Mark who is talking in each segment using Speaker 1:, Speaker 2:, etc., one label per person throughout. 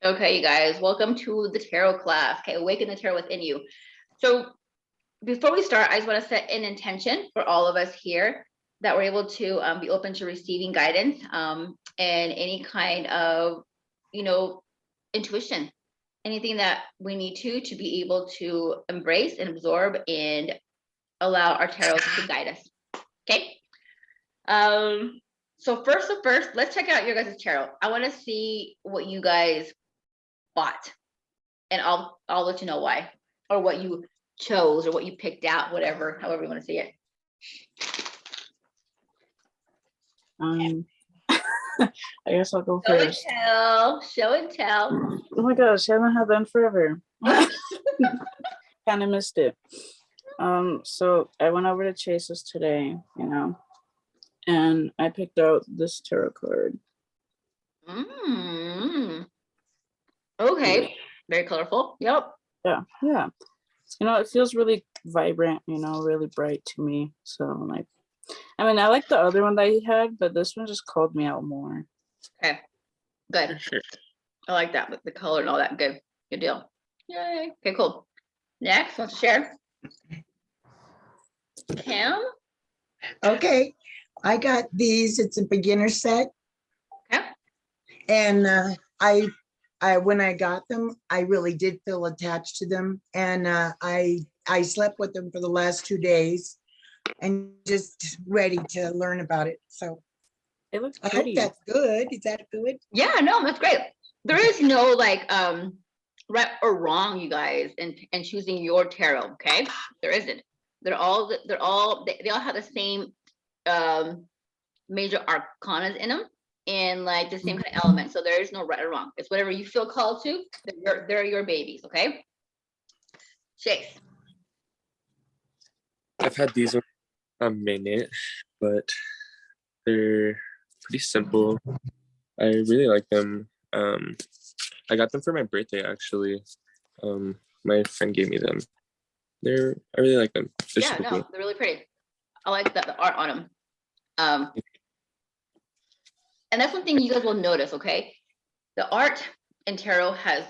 Speaker 1: Okay, you guys, welcome to the tarot class. Okay, awaken the tarot within you. So before we start, I just want to set an intention for all of us here that we're able to be open to receiving guidance and any kind of, intuition, anything that we need to be able to embrace and absorb and allow our tarot to guide us. Okay. So first, let's check out your guys' tarot. I want to see what you guys bought, and I'll let you know why, or what you chose, or what you picked out, whatever, however you want to see it.
Speaker 2: I guess I'll go first.
Speaker 1: Show and tell.
Speaker 2: Oh my gosh, I haven't had that in forever. Kind of missed it. So I went over to Chase's today, and I picked out this tarot card.
Speaker 1: Okay, very colorful. Yep.
Speaker 2: Yeah. It feels really vibrant, really bright to me. So I like the other one that he had, but this one just called me out more.
Speaker 1: Okay, good. I like that with the color and all that. Good deal. Yay. Okay, cool. Next, want to share? Kim?
Speaker 3: Okay, I got these. It's a beginner set.
Speaker 1: Okay.
Speaker 3: And I when I got them, I really did feel attached to them. And I slept with them for the last 2 days and just ready to learn about it. So
Speaker 2: it looks
Speaker 3: I
Speaker 2: pretty.
Speaker 3: hope that's good. Is that good?
Speaker 1: Yeah, no, that's great. There is no right or wrong, you guys, in choosing your tarot. Okay, there isn't. They all have the same major arcanas in them, and the same kind of element. So there is no right or wrong. It's whatever you feel called to. They're your babies. Okay. Chase.
Speaker 4: I've had these a minute, but they're pretty simple. I really like them. I got them for my birthday, actually. My friend gave me them. I really like them.
Speaker 1: They're really pretty. I like the art on them. And that's one thing you guys will notice, okay? The art in tarot has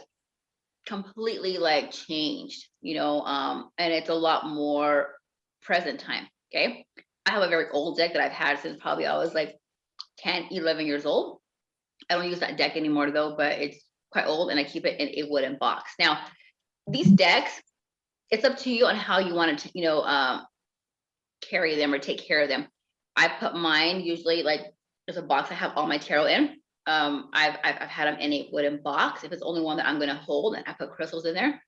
Speaker 1: completely changed, and it's a lot more present time, okay? I have a very old deck that I've had since probably I was 10, 11 years old. I don't use that deck anymore though, but it's quite old, and I keep it in a wooden box. Now, these decks, it's up to you on how you want to, carry them or take care of them. I put mine usually there's a box I have all my tarot in. I've had them in a wooden box. If it's only one that I'm going to hold, and I put crystals in there,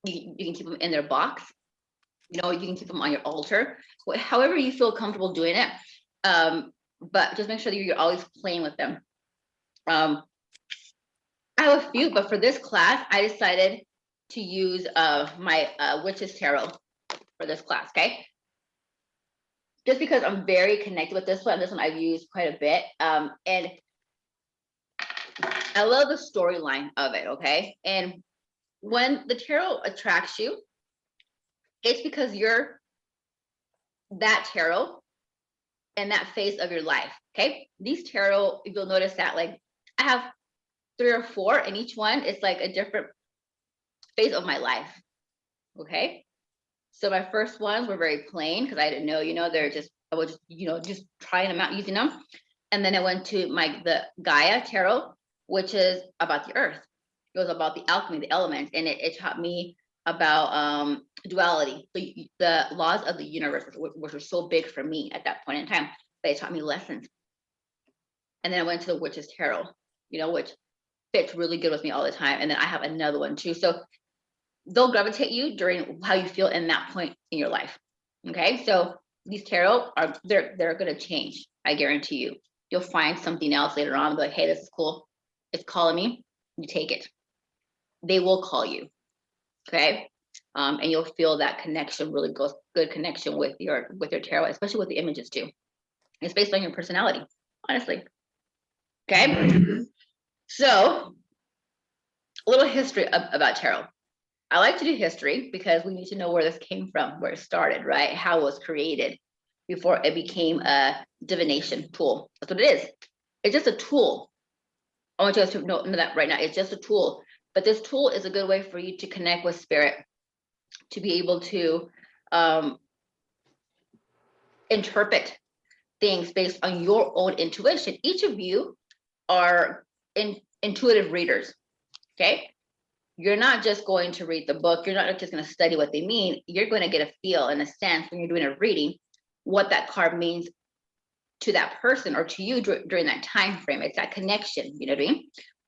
Speaker 1: you can keep them in their box. You can keep them on your altar, however you feel comfortable doing it. But just make sure that you're always playing with them. I have a few, but for this class, I decided to use my Witch's Tarot for this class, okay? Just because I'm very connected with this one. This one I've used quite a bit. And I love the storyline of it, okay? And when the tarot attracts you, it's because you're that tarot and that phase of your life, okay? These tarot, you'll notice that I have 3 or 4, and each one is a different phase of my life, okay? So my first ones were very plain because I didn't know, I was just trying them out, using them. And then I went to the Gaia Tarot, which is about the earth. It was about the alchemy, the elements, and it taught me about duality, the laws of the universe, which were so big for me at that point in time. But it taught me lessons. And then I went to the Witch's Tarot, which fits really good with me all the time. And then I have another one too. So they'll gravitate you during how you feel in that point in your life. Okay, so these tarot they're going to change. I guarantee you. You'll find something else later on and be like, hey, this is cool. It's calling me. You take it. They will call you. Okay, and you'll feel that connection, really good connection with your tarot, especially with the images too. It's based on your personality, honestly. Okay, so a little history about tarot. I like to do history because we need to know where this came from, where it started, right? How it was created before it became a divination tool. That's what it is. It's just a tool, I want you guys to know that right now. It's just a tool, but this tool is a good way for you to connect with spirit, to be able to interpret things based on your own intuition. Each of you are intuitive readers, okay? You're not just going to read the book. You're not just going to study what they mean. You're going to get a feel and a sense when you're doing a reading, what that card means to that person or to you during that time frame. It's that connection, you know what I mean?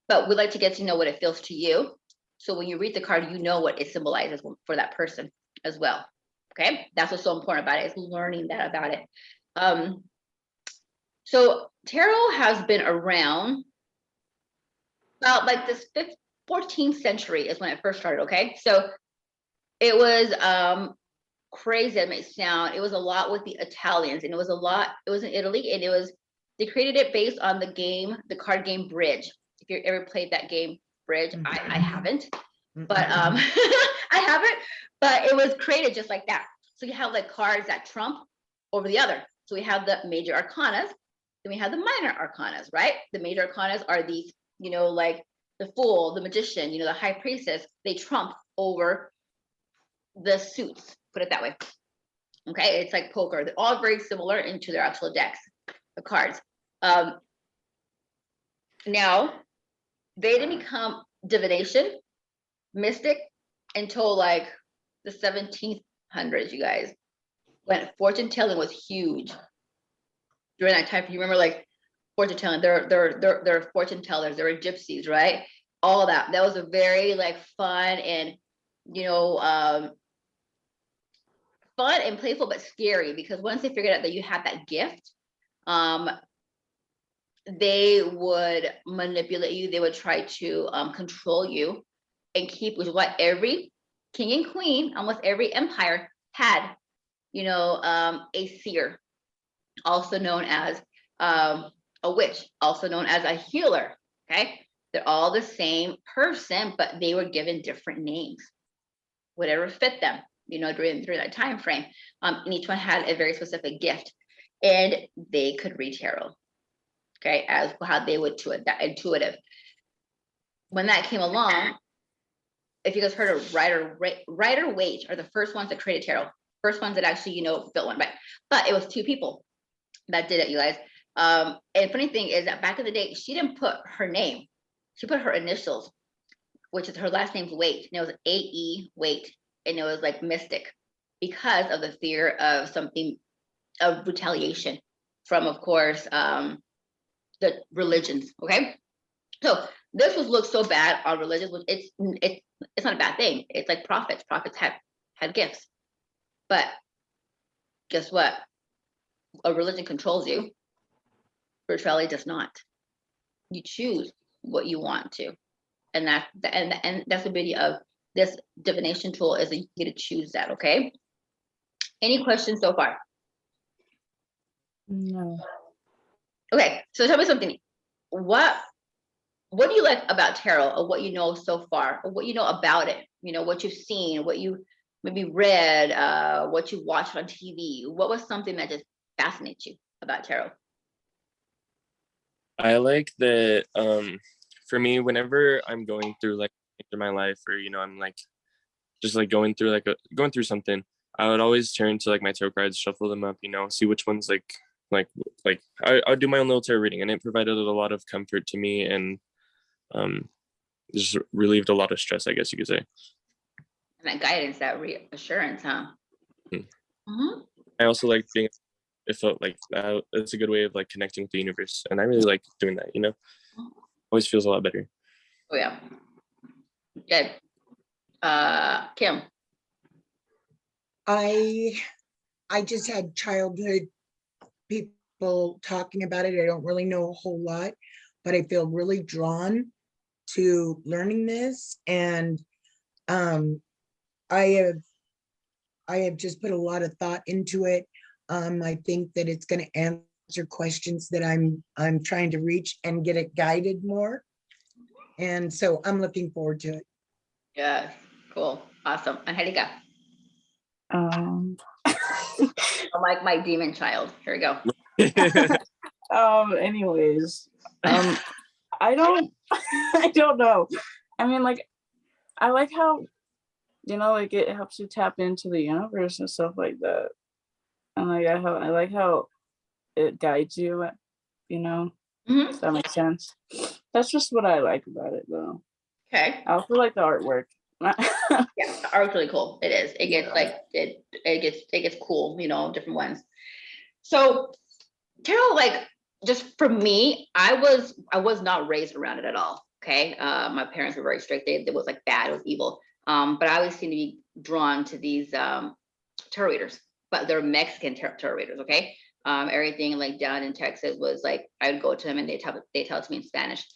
Speaker 1: But we like to get to know what it feels to you. So when you read the card, you know what it symbolizes for that person as well. Okay, that's what's so important about it, is learning that about it. So tarot has been around about like this 14th century is when it first started. Okay, so it was crazy, it may sound. It was a lot with the Italians, and it was in Italy, and they created it based on the card game Bridge. If you ever played that game Bridge, I haven't, but I haven't, but it was created just like that. So you have like cards that trump over the other. So we have the major arcanas, then we have the minor arcanas, right? The major arcanas are these, like the Fool, the Magician, the High Priestess. They trump over the suits, put it that way. Okay, it's like poker. They're all very similar into their actual decks of cards. Now, they didn't become divination, mystic, until like the 1700s, you guys, when fortune telling was huge. During that time, you remember like fortune telling, they're fortune tellers, they were gypsies, right? All that was a very like fun and fun and playful, but scary, because once they figured out that you had that gift, they would manipulate you. They would try to control you and keep, which is what every king and queen, almost every empire had, a seer, also known as a witch, also known as a healer. Okay, they're all the same person, but they were given different names, whatever fit them, during that time frame. And each one had a very specific gift, and they could read tarot. Okay, as how they would do it, that intuitive. When that came along, if you guys heard of Rider Waite are the first ones that created tarot, first ones that actually built one, but it was two people that did it, you guys. And funny thing is that back in the day, she didn't put her name, she put her initials, which is her last name's Waite, and it was A.E. Waite, and it was like mystic, because of the fear of something, of retaliation from, of course, the religions. Okay, so this was looked so bad on religions, which it's not a bad thing. It's like prophets had gifts, but guess what? A religion controls you. Spirituality does not. You choose what you want to, and that's the beauty of this divination tool, is that you get to choose that. Okay, any questions so far?
Speaker 2: No.
Speaker 1: Okay, so tell me something. What do you like about tarot, or what you know so far, or what you know about it? What you've seen, what you maybe read, what you watched on TV. What was something that just fascinates you about tarot?
Speaker 4: I like that. For me, whenever I'm going through like through my life, or I'm like just like going through something, I would always turn to like my tarot cards, shuffle them up, see which ones like I would do my own little tarot reading, and it provided a lot of comfort to me, and just relieved a lot of stress, I guess you could say.
Speaker 1: And that guidance, that reassurance, huh?
Speaker 4: Mm-hmm. I also like being. It felt like it's a good way of like connecting with the universe, and I really like doing that. Always feels a lot better.
Speaker 1: Oh yeah, good. Kim.
Speaker 3: I just had childhood people talking about it. I don't really know a whole lot, but I feel really drawn to learning this, and I have just put a lot of thought into it. I think that it's going to answer questions that I'm trying to reach and get it guided more, and so I'm looking forward to it.
Speaker 1: Yeah, cool, awesome. And Angelica.
Speaker 2: Um,
Speaker 1: I'm like my demon child. Here we go.
Speaker 2: anyways, I I don't I don't know. I mean, like, I like how, like it helps you tap into the universe and stuff like that. And like I like how it guides you,
Speaker 1: Mhm.
Speaker 2: Does that make sense? That's just what I like about it though.
Speaker 1: Okay.
Speaker 2: I also like the artwork.
Speaker 1: Yeah, the art's really cool. It is. It gets like it gets cool, different ones. So tarot, like, just for me, I was not raised around it at all. Okay. My parents were very strict. It was like bad, it was evil. But I always seem to be drawn to these tarot readers, but they're Mexican tarot readers. Okay. Everything like down in Texas was like I would go to them and they tell it to me in Spanish.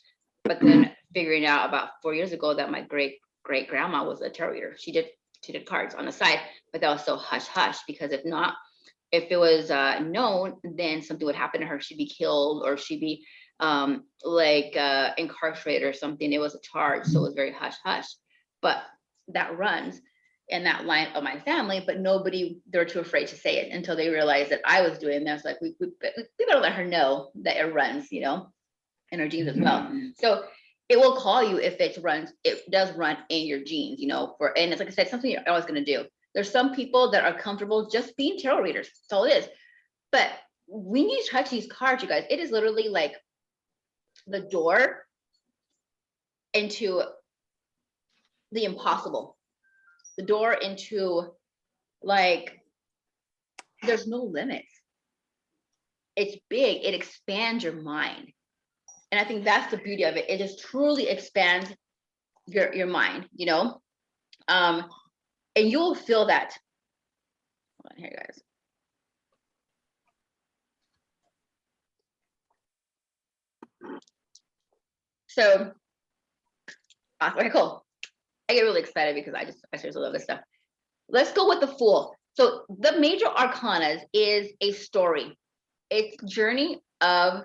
Speaker 1: But then figuring out about 4 years ago that my great grandma was a tarot reader. She did cards on the side, but that was so hush hush, because if it was known, then something would happen to her. She'd be killed, or she'd be incarcerated or something. It was a charge, so it was very hush hush. But that runs in that line of my family, but they're too afraid to say it until they realized that I was doing this. Like we better let her know that it runs, in her genes as well. So it will call you if it does run in your genes, and it's like I said, something you're always going to do. There's some people that are comfortable just being tarot readers. That's all it is. But when you touch these cards, you guys, it is literally like the door into the impossible. The door into, like, there's no limits. It's big. It expands your mind. And I think that's the beauty of it. It just truly expands your mind, and you'll feel that. Hold on here, guys. So, okay, cool. I get really excited because I seriously love this stuff. Let's go with the Fool. So the major arcanas is a story. It's journey of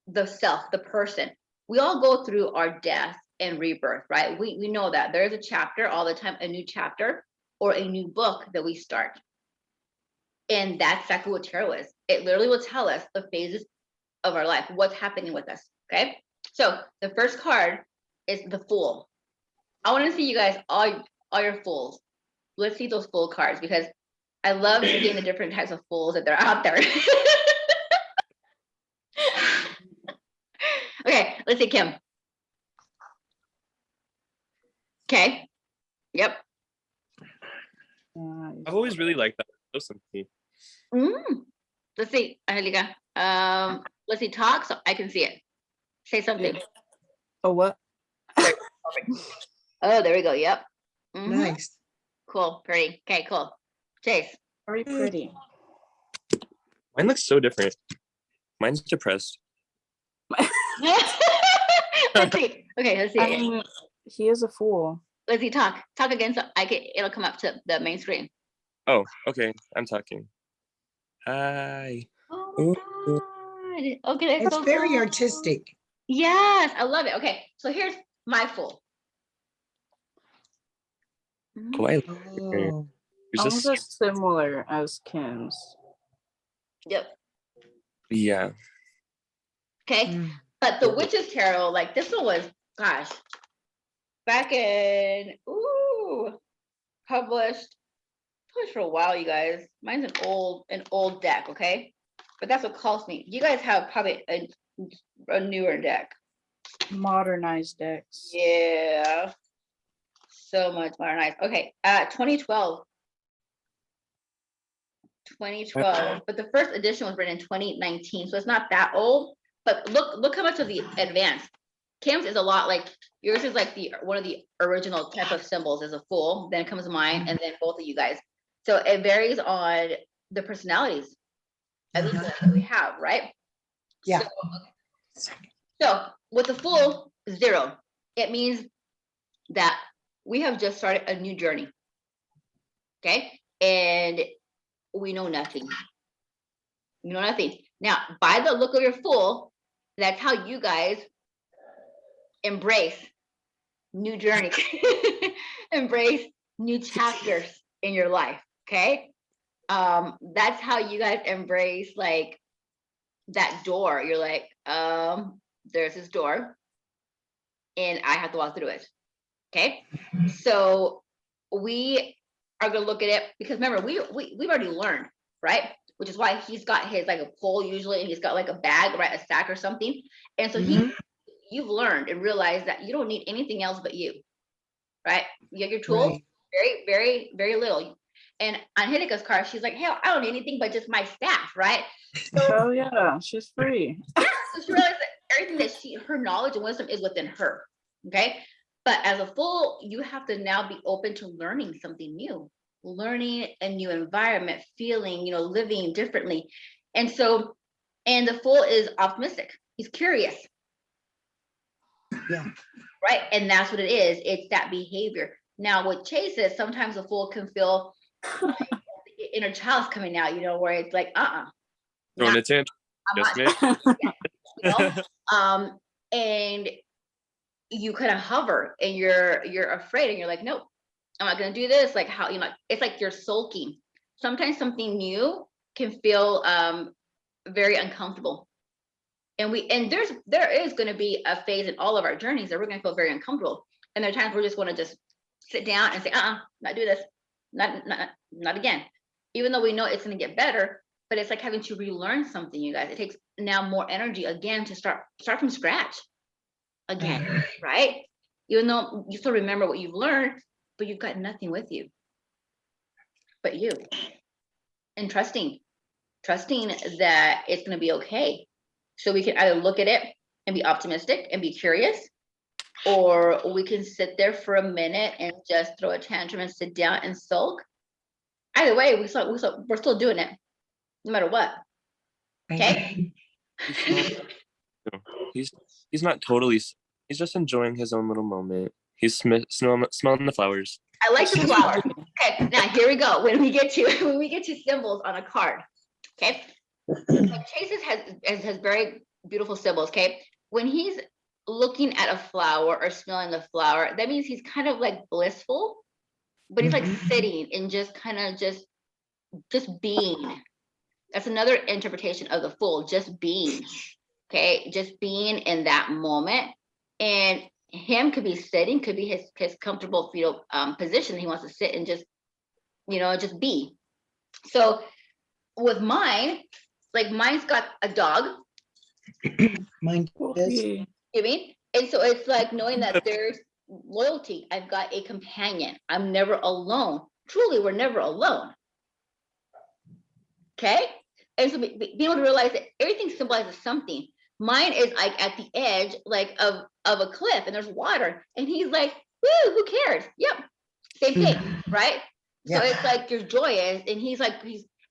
Speaker 1: the self, the person. We all go through our death and rebirth, right? We know that there's a chapter all the time, a new chapter or a new book that we start. And that's exactly what tarot is. It literally will tell us the phases of our life, what's happening with us. Okay. So the first card is the Fool. I want to see you guys, all your fools. Let's see those Fool cards, because I love seeing the different types of fools that they're out there. Okay, let's see, Kim. Okay. Yep.
Speaker 4: I've always really liked that. So simple.
Speaker 1: Let's see, Angelica. Let's see, talk so I can see it. Say something.
Speaker 2: Oh, what?
Speaker 1: Oh, there we go. Yep.
Speaker 3: Nice.
Speaker 1: Cool. Pretty. Okay, cool. Chase.
Speaker 2: Very pretty.
Speaker 4: Mine looks so different. Mine's depressed.
Speaker 1: Let's see. Okay, let's see.
Speaker 2: I mean, he is a fool.
Speaker 1: Let's see, talk again so it'll come up to the main screen.
Speaker 4: Oh, okay. I'm talking. Hi.
Speaker 1: Oh my God. Okay, that's
Speaker 3: It's
Speaker 1: so
Speaker 3: very
Speaker 1: cool.
Speaker 3: artistic.
Speaker 1: Yes, I love it. Okay, so here's my Fool.
Speaker 4: Oh, I
Speaker 3: Oh,
Speaker 4: There's
Speaker 2: Almost
Speaker 4: this.
Speaker 2: as similar as Kim's.
Speaker 1: Yep.
Speaker 4: Yeah.
Speaker 1: Okay.
Speaker 3: mm.
Speaker 1: But the Witch's Tarot, like this one was, gosh, back in, published for a while, you guys. Mine's an old deck, okay? But that's what calls me. You guys have probably a newer deck.
Speaker 2: Modernized decks.
Speaker 1: Yeah. So much modernized. Okay, 2012. 2012, but the first edition was written in 2019, so it's not that old. But look how much of the advanced. Kim's is a lot like yours is like one of the original type of symbols is a Fool. Then comes mine, and then both of you guys. So it varies on the personalities at least that we have, right?
Speaker 3: Yeah.
Speaker 1: So with the Fool, 0. It means that we have just started a new journey. Okay, and we know nothing. You know nothing. Now, by the look of your Fool, that's how you guys embrace new journeys, embrace new chapters in your life. Okay. That's how you guys embrace like that door. You're like, there's this door. and I have to walk through it. Okay. So we are going to look at it because remember, we've already learned, right? Which is why he's got his like a pole usually, and he's got like a bag, right? A sack or something. And so you've learned and realized that you don't need anything else but you, right? You have your tools,
Speaker 3: Right.
Speaker 1: very, very, very little. And on Hideka's card, she's like, hell, I don't need anything but just my staff, right?
Speaker 2: Oh yeah, she's free.
Speaker 1: So she realized that everything that her knowledge and wisdom is within her. Okay. But as a fool, you have to now be open to learning something new, learning a new environment, feeling, living differently. And so, and the fool is optimistic. He's curious.
Speaker 3: Yeah.
Speaker 1: Right. And that's what it is. It's that behavior. Now, what Chase is, sometimes the fool can feel like the inner child's coming out, where it's like,
Speaker 4: Throwing a tantrum.
Speaker 1: I'm
Speaker 4: Yes,
Speaker 1: not,
Speaker 4: ma'am.
Speaker 1: and you kind of hover and you're afraid and you're like, nope, I'm not going to do this. Like how, it's like you're sulking. Sometimes something new can feel very uncomfortable. And there is going to be a phase in all of our journeys that we're going to feel very uncomfortable. And there are times we're just going to just sit down and say, not do this. Not again. Even though we know it's going to get better, but it's like having to relearn something, you guys. It takes now more energy again to start from scratch again, right? Even though you still remember what you've learned, but you've got nothing with you but you. And trusting that it's going to be okay. So we can either look at it and be optimistic and be curious, or we can sit there for a minute and just throw a tantrum and sit down and sulk. Either way, we're still doing it, no matter what. Okay.
Speaker 4: He's not totally. He's just enjoying his own little moment. He's smelling the flowers.
Speaker 1: I like the flower. Okay, now here we go. When we get to symbols on a card, okay. Chase has very beautiful symbols. Okay, when he's looking at a flower or smelling the flower, that means he's kind of like blissful, but he's like sitting and just kind of just being. That's another interpretation of the Fool, just being. Okay, just being in that moment. And him could be sitting, could be his comfortable position. He wants to sit and just just be. So with mine, like mine's got a dog.
Speaker 3: Mine does.
Speaker 1: You mean? And so it's like knowing that there's loyalty. I've got a companion. I'm never alone. Truly, we're never alone. Okay. And so being able to realize that everything symbolizes something. Mine is like at the edge, like of a cliff, and there's water, and he's like, "Woo, who cares?" Yep, same thing, right? Yeah. So it's like you're joyous, and he's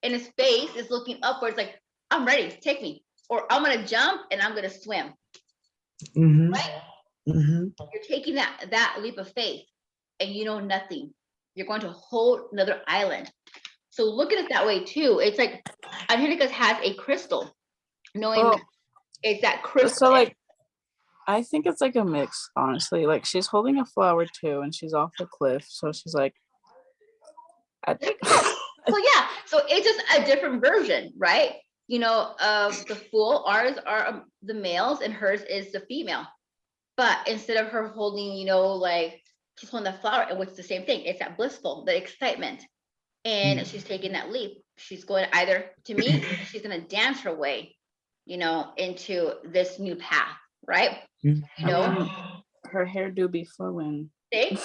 Speaker 1: in his face is looking upwards, like, "I'm ready, take me," or "I'm gonna jump and I'm gonna swim." Right? You're taking that leap of faith, and you know nothing. You're going to a whole another island. So look at it that way too. It's like Angelica has a crystal, knowing that it's that crystal.
Speaker 2: So like, I think it's like a mix, honestly. Like she's holding a flower too, and she's off the cliff. So she's like,
Speaker 1: so yeah. So it's just a different version, right? Of the Fool. Ours are the males, and hers is the female. But instead of her holding, like she's holding the flower, and it's the same thing. It's that blissful, the excitement. And she's taking that leap. She's going either, to me, she's going to dance her way, into this new path, right?
Speaker 2: Her hair do be flowing.
Speaker 1: See?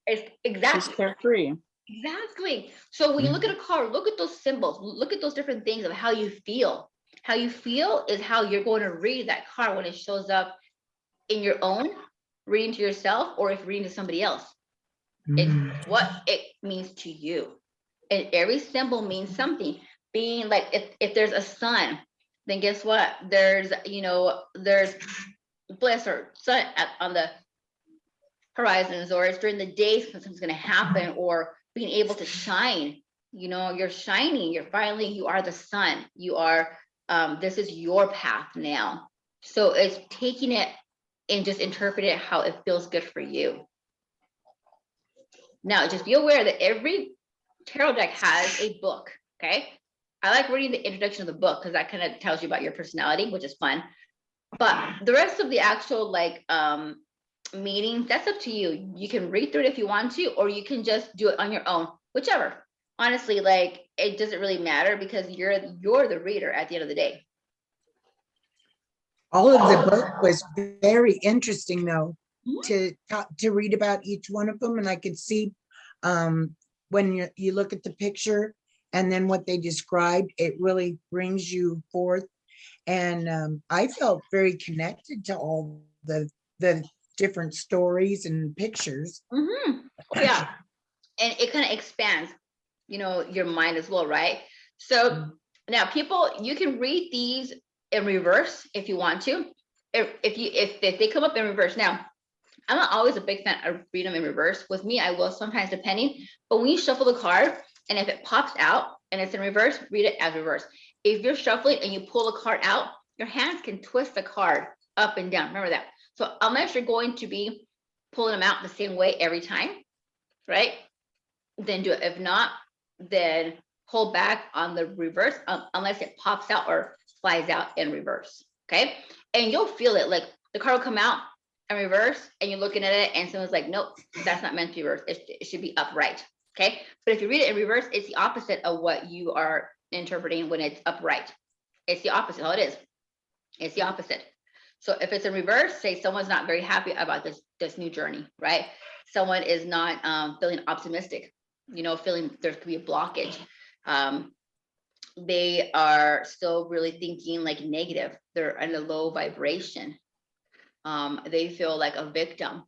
Speaker 1: It's exactly.
Speaker 2: She's carefree.
Speaker 1: Exactly. So when you look at a card, look at those symbols, look at those different things of how you feel. How you feel is how you're going to read that card when it shows up in your own reading to yourself, or if reading to somebody else. It's what it means to you. And every symbol means something. Being like, if there's a sun, then guess what? There's bliss or sun on the horizons, or it's during the day something's going to happen, or being able to shine. You're shining. You are the sun. You are, this is your path now. So it's taking it and just interpret it how it feels good for you. Now, just be aware that every tarot deck has a book. Okay. I like reading the introduction of the book because that kind of tells you about your personality, which is fun. But the rest of the actual meetings, that's up to you. You can read through it if you want to, or you can just do it on your own, whichever. Honestly, like it doesn't really matter because you're the reader at the end of the day.
Speaker 3: All of the book was very interesting though,
Speaker 1: Mhm.
Speaker 3: to read about each one of them. And I could see when you look at the picture and then what they described, it really brings you forth. And I felt very connected to all the different stories and pictures.
Speaker 1: Oh yeah, and it kind of expands, your mind as well, right? So now, people, you can read these in reverse if you want to. If they come up in reverse, now I'm not always a big fan of reading them in reverse. With me, I will sometimes, depending. But when you shuffle the card, and if it pops out and it's in reverse, read it as reverse. If you're shuffling and you pull the card out, your hands can twist the card up and down. Remember that. So unless you're going to be pulling them out the same way every time, right? Then do it. If not, then hold back on the reverse unless it pops out or flies out in reverse. Okay. And you'll feel it, like the card will come out in reverse and you're looking at it and someone's like, nope, that's not meant to be reverse. It should be upright. Okay. But if you read it in reverse, it's the opposite of what you are interpreting when it's upright. It's the opposite. All it is. It's the opposite. So if it's in reverse, say someone's not very happy about this new journey, right? Someone is not feeling optimistic, feeling there could be a blockage. They are still really thinking like negative. They're in a low vibration. They feel like a victim.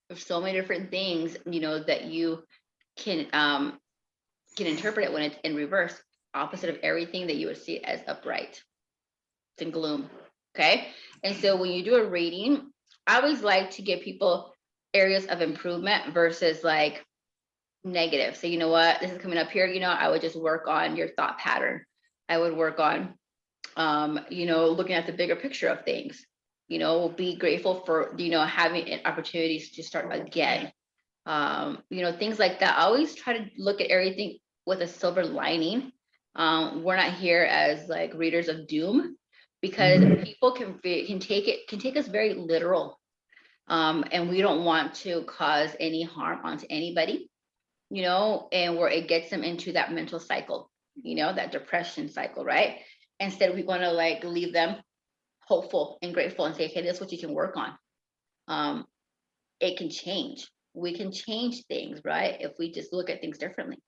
Speaker 1: There's so many different things, that you can interpret it when it's in reverse, opposite of everything that you would see as upright. It's in gloom. Okay. And so when you do a reading, I always like to give people areas of improvement versus like negative. So, you know what, this is coming up here, I would just work on your thought pattern. I would work on, looking at the bigger picture of things, be grateful for, having opportunities to start again. Things like that. I always try to look at everything with a silver lining. We're not here as like readers of doom, because people can take us very literal. And we don't want to cause any harm onto anybody, and where it gets them into that mental cycle, that depression cycle, right? Instead, we want to like leave them hopeful and grateful and say, okay, this is what you can work on. It can change. We can change things, right? If we just look at things differently.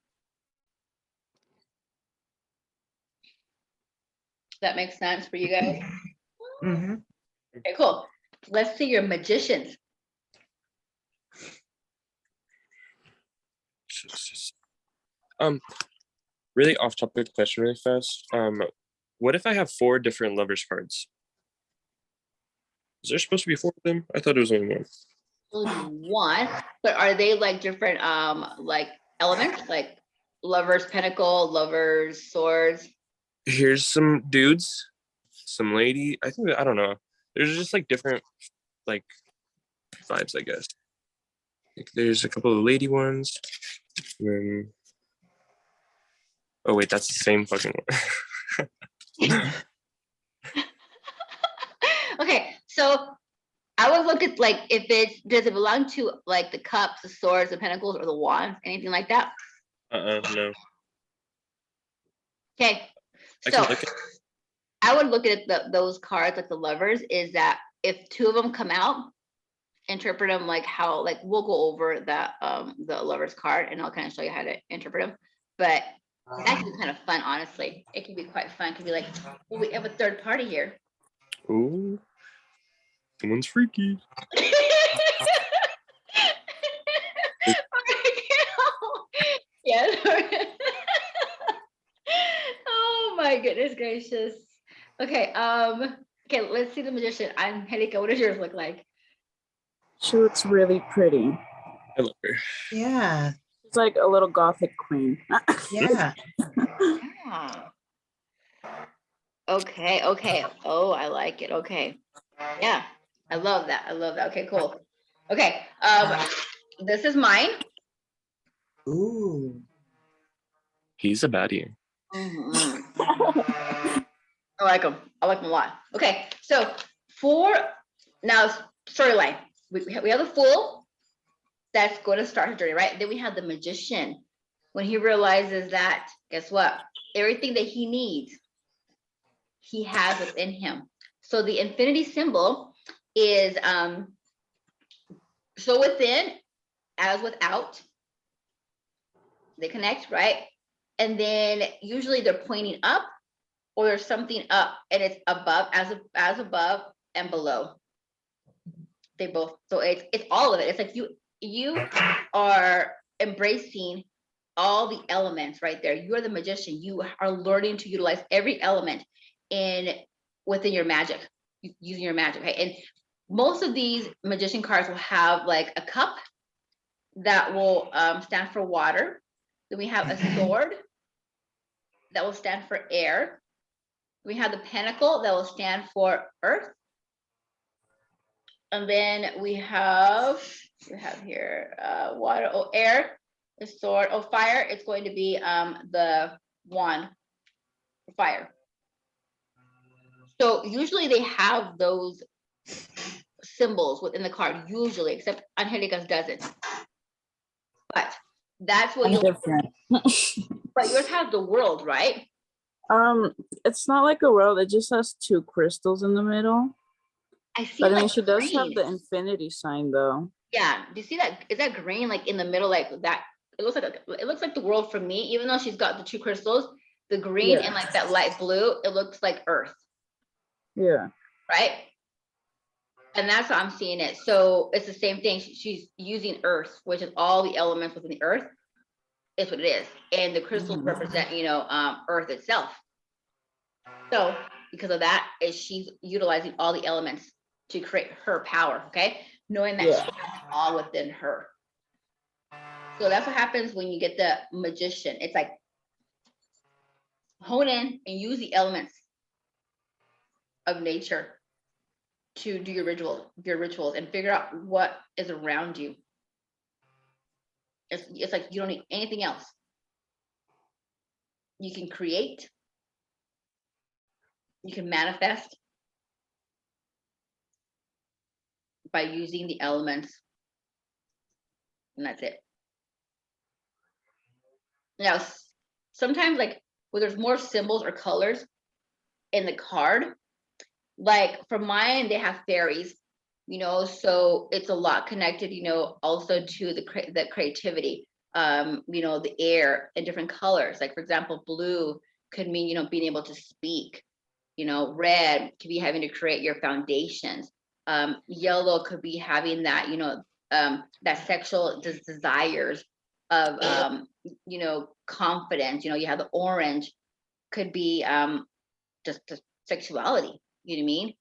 Speaker 1: That makes sense for you guys?
Speaker 3: Mhm.
Speaker 1: Okay, cool. Let's see your magicians.
Speaker 4: Really off topic question really fast. What if I have 4 different lovers cards? Is there supposed to be 4 of them? I thought it was only 1.
Speaker 1: One, but are they like different like elements, like lovers pentacle, lovers swords?
Speaker 4: Here's some dudes, some lady. I don't know. There's just like different like vibes, I guess. Like, there's a couple of lady ones. And then, oh wait, that's the same fucking one.
Speaker 1: Okay, so I would look at like if does it belong to like the cups, the swords, the pentacles, or the wands, anything like that?
Speaker 4: No.
Speaker 1: Okay,
Speaker 4: I
Speaker 1: so
Speaker 4: can look at
Speaker 1: I would look at those cards, like the lovers, is that if 2 of them come out, interpret them like how, like we'll go over that the lovers card and I'll kind of show you how to interpret them. But it's actually kind of fun, honestly. It can be quite fun. It can be like, well, we have a third party here.
Speaker 4: Ooh, someone's freaky.
Speaker 1: Yeah. Oh my goodness gracious. Okay, okay, let's see the magician. I'm Hedika. What does yours look like?
Speaker 2: She looks really pretty.
Speaker 4: I love her.
Speaker 3: Yeah,
Speaker 2: She's like a little gothic queen.
Speaker 3: yeah.
Speaker 1: Yeah. Okay, okay. Oh, I like it. Okay. Yeah. I love that. I love that. Okay, cool. Okay. This is mine.
Speaker 3: Ooh.
Speaker 4: He's a baddie.
Speaker 1: Mhm. I like them. I like them a lot. Okay, so now storyline. we have the Fool that's going to start his journey, right? Then we have the Magician when he realizes that, guess what? Everything that he needs, he has within him. So the infinity symbol is so within as without. They connect, right? And then usually they're pointing up, or there's something up and it's above, as above and below. They both, so it's all of it. It's like you are embracing all the elements right there. You are the magician. You are learning to utilize every element within your magic, using your magic. Okay, and most of these magician cards will have like a cup that will stand for water. Then we have a sword that will stand for air. We have the pentacle that will stand for earth. And then we have here water, air, the sword, fire. It's going to be the wand for fire. So usually they have those symbols within the card, usually, except Angelica's doesn't. But that's what
Speaker 2: I'm different.
Speaker 1: But yours has the world, right?
Speaker 2: It's not like a world, it just has 2 crystals in the middle.
Speaker 1: I see.
Speaker 2: But I mean,
Speaker 1: like
Speaker 2: she does
Speaker 1: green.
Speaker 2: have the infinity sign though.
Speaker 1: Yeah. Do you see that? Is that green like in the middle, like that? It looks like the world for me, even though she's got the 2 crystals, the green and like that light blue, it looks like earth.
Speaker 2: Yeah.
Speaker 1: Right. And that's how I'm seeing it. So it's the same thing. She's using earth, which is all the elements within the earth. Is what it is. And the crystals represent, earth itself. So because of that, she's utilizing all the elements to create her power, okay? Knowing that she has all within her. So that's what happens when you get the magician. It's like hone in and use the elements of nature to do your rituals and figure out what is around you. It's like you don't need anything else. You can create, you can manifest by using the elements, and that's it. Now, sometimes like when there's more symbols or colors in the card, like for mine, they have fairies, so it's a lot connected, also to the creativity, the air and different colors. Like for example, blue could mean, being able to speak, red could be having to create your foundations. Yellow could be having that, that sexual desires of, confidence. You have the orange could be just sexuality, you know what I mean?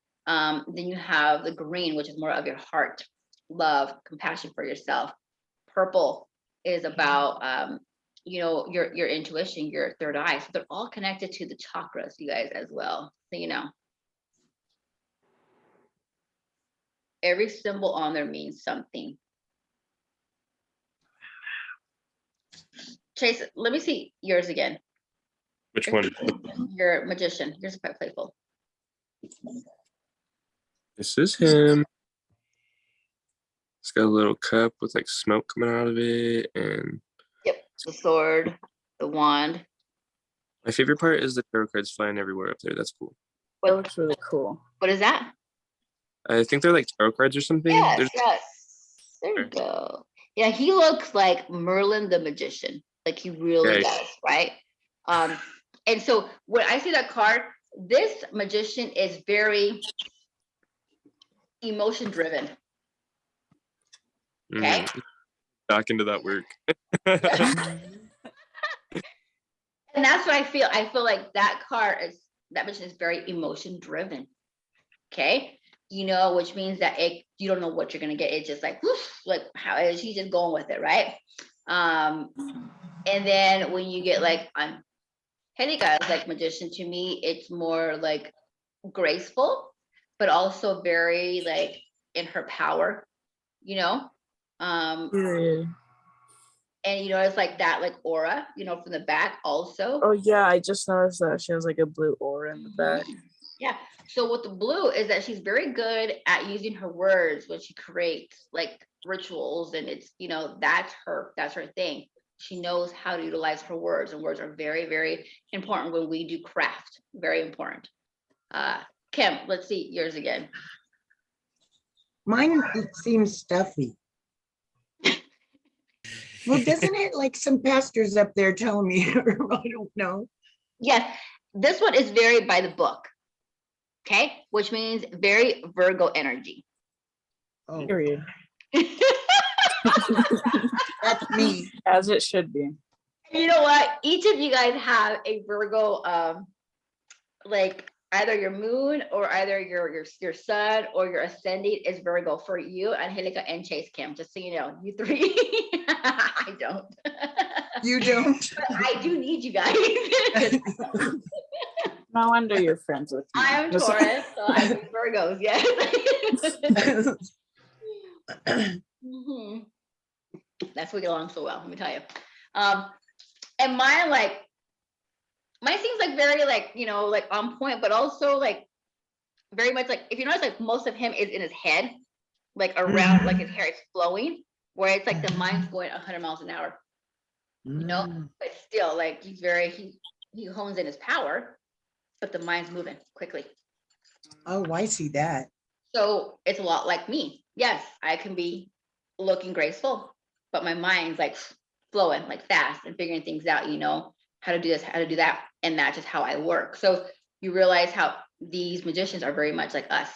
Speaker 1: Then you have the green, which is more of your heart, love, compassion for yourself. Purple is about, your intuition, your third eye. So they're all connected to the chakras, you guys, as well. So, every symbol on there means something. Chase, let me see yours again.
Speaker 4: Which one?
Speaker 1: Your magician. Yours is quite playful.
Speaker 4: This is him. It's got a little cup with like smoke coming out of it, and
Speaker 1: Yep, the sword, the wand.
Speaker 4: my favorite part is the tarot cards flying everywhere up there. That's cool.
Speaker 2: That looks really cool.
Speaker 1: What is that?
Speaker 4: I think they're like tarot cards or something.
Speaker 1: Yes. There you go. Yeah, he looks like Merlin the magician. Like he really does, right? And so when I see that card, this magician is very emotion driven. Okay.
Speaker 4: Back into that work.
Speaker 1: And that's what I feel. I feel like that magician is very emotion driven. Okay. Which means that you don't know what you're gonna get. It's just like, whoosh, like how is he just going with it, right? And then when you get like on Angelica's like magician, to me, it's more like graceful, but also very like in her power, And it's like that like aura, from the back also.
Speaker 2: Oh yeah, I just noticed that she has like a blue aura in the back.
Speaker 1: Yeah. So with the blue is that she's very good at using her words when she creates like rituals, and it's, you know, that's her thing. She knows how to utilize her words, and words are very, very important when we do craft. Very important. Kim, let's see yours again.
Speaker 3: Mine, it seems stuffy. Well, doesn't it, like some pastors up there telling me, I don't know.
Speaker 1: Yes, this one is very by the book. Okay, which means very Virgo energy.
Speaker 3: Oh,
Speaker 2: Period.
Speaker 3: that's me.
Speaker 2: As it should be.
Speaker 1: You know what? Each of you guys have a Virgo, like either your moon or either your sun or your ascending is Virgo for you, Angelica and Chase Kim. Just so you know, you three. I don't.
Speaker 3: You don't?
Speaker 1: But I do need you guys.
Speaker 2: No wonder you're friends with me.
Speaker 1: I am Taurus, so I need Virgos. Yes. Mhm. That's why we get along so well. Let me tell you. And mine seems like very like, you know, like on point, but also like very much like, if you notice, like most of him is in his head, like around, like his hair is flowing, where it's like the mind's going 100 miles an hour, you know, but still like he hones in his power, but the mind's moving quickly.
Speaker 3: Oh, I see that.
Speaker 1: So it's a lot like me. Yes, I can be looking graceful, but my mind's like flowing like fast and figuring things out, you know, how to do this, how to do that. And that's just how I work. So you realize how these magicians are very much like us.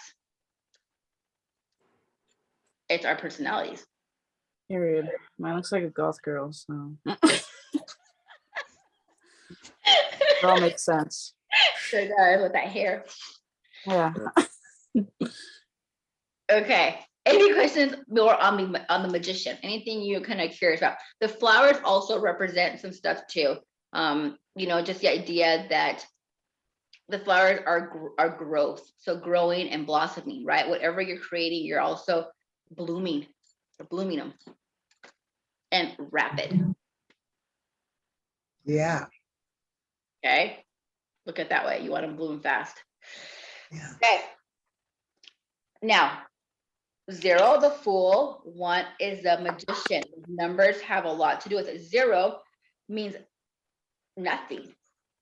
Speaker 1: It's our personalities.
Speaker 2: Period. Mine looks like a goth girl, so it all makes sense.
Speaker 1: Sure does with that hair.
Speaker 2: Yeah.
Speaker 1: Okay. Any questions more on the magician? Anything you're kind of curious about? The flowers also represent some stuff too. You know, just the idea that the flowers are growth, so growing and blossoming, right? Whatever you're creating, you're also blooming, or blooming them, and rapid.
Speaker 3: Yeah.
Speaker 1: Okay, look at it that way. You want them bloom fast.
Speaker 3: Yeah.
Speaker 1: Okay. Now, 0, the Fool. 1 is the Magician. Numbers have a lot to do with it. 0 means nothing.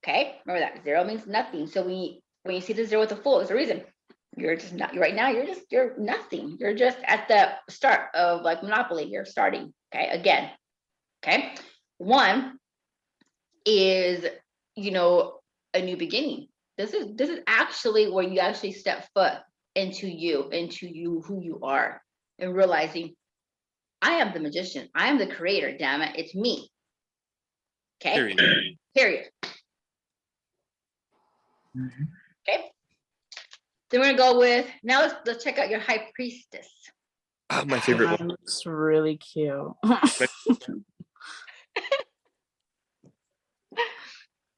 Speaker 1: Okay, remember that 0 means nothing. So when you see the 0 with the Fool, there's a reason. You're just not right now. You're nothing. You're just at the start of like Monopoly. You're starting. Okay, again. Okay, 1 is, you know, a new beginning. This is actually where you actually step foot into you, who you are, and realizing I am the magician. I am the creator. Damn it, it's me. Okay. Period. Okay. Then we're gonna go with, now let's check out your high priestess.
Speaker 4: My favorite
Speaker 2: Mine
Speaker 4: one.
Speaker 2: looks really cute.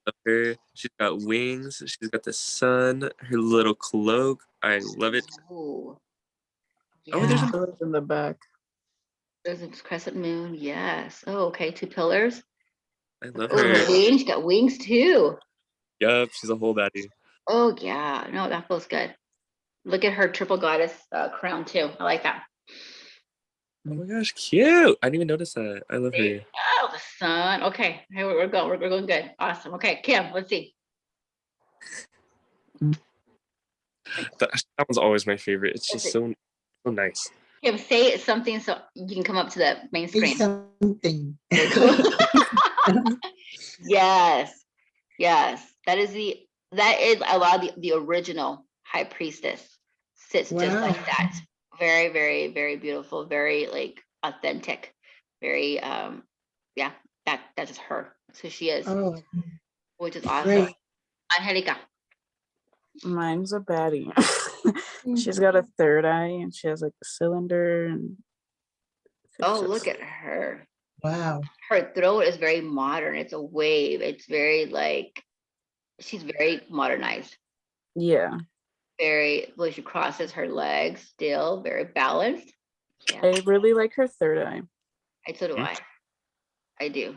Speaker 4: Love her. She's got wings. She's got the sun. Her little cloak. I love it.
Speaker 1: Ooh.
Speaker 4: Oh, there's
Speaker 1: Yeah.
Speaker 4: a
Speaker 2: Pillars in the back.
Speaker 1: There's a crescent moon. Yes. Oh, okay. 2 pillars.
Speaker 4: I love
Speaker 1: Oh,
Speaker 4: her.
Speaker 1: wings. Got wings too.
Speaker 4: Yup, she's a whole baddie.
Speaker 1: Oh yeah. No, that feels good. Look at her triple goddess crown too. I like that.
Speaker 4: Oh my gosh, cute. I didn't even notice that. I love her.
Speaker 1: Oh, the sun. Okay. Hey, we're going. We're going good. Awesome. Okay, Kim. Let's see.
Speaker 4: That one's always my favorite. It's just so nice.
Speaker 1: Kim, say something so you can come up to the main
Speaker 3: Say
Speaker 1: screen.
Speaker 3: something.
Speaker 1: Yes. Yes. That is a lot of the original high priestess sits just
Speaker 3: Wow.
Speaker 1: like that. Very, very, very beautiful, very like authentic, very yeah, that's just her. So she is,
Speaker 3: Oh,
Speaker 1: which is awesome.
Speaker 3: great.
Speaker 1: Angelica.
Speaker 2: Mine's a baddie. She's got a third eye and she has like a cylinder and
Speaker 1: Oh, look at her.
Speaker 3: Wow.
Speaker 1: Her throat is very modern. It's a wave. It's very like, she's very modernized.
Speaker 2: yeah.
Speaker 1: Very, well, she crosses her legs still, very balanced. Yeah,
Speaker 2: I really like her third eye.
Speaker 1: so do I. I do.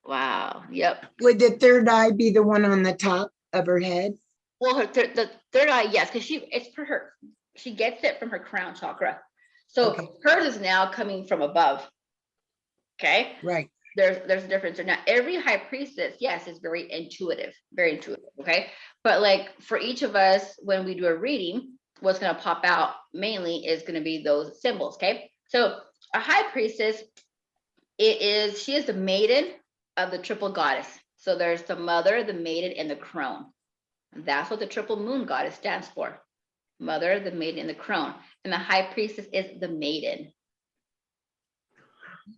Speaker 1: Wow. Yep.
Speaker 3: Would the third eye be the one on the top of her head?
Speaker 1: Well, the third eye, yes, because it's for her. She gets it from her crown chakra. So
Speaker 3: Okay.
Speaker 1: hers is now coming from above. Okay.
Speaker 3: Right.
Speaker 1: There's a difference. Now every high priestess, yes, is very intuitive, very intuitive. Okay. But like for each of us, when we do a reading, what's going to pop out mainly is going to be those symbols. Okay. So a high priestess, she is the maiden of the triple goddess. So there's the mother, the maiden, and the crone. That's what the triple moon goddess stands for. Mother, the maiden, and the crone. And the high priestess is the maiden.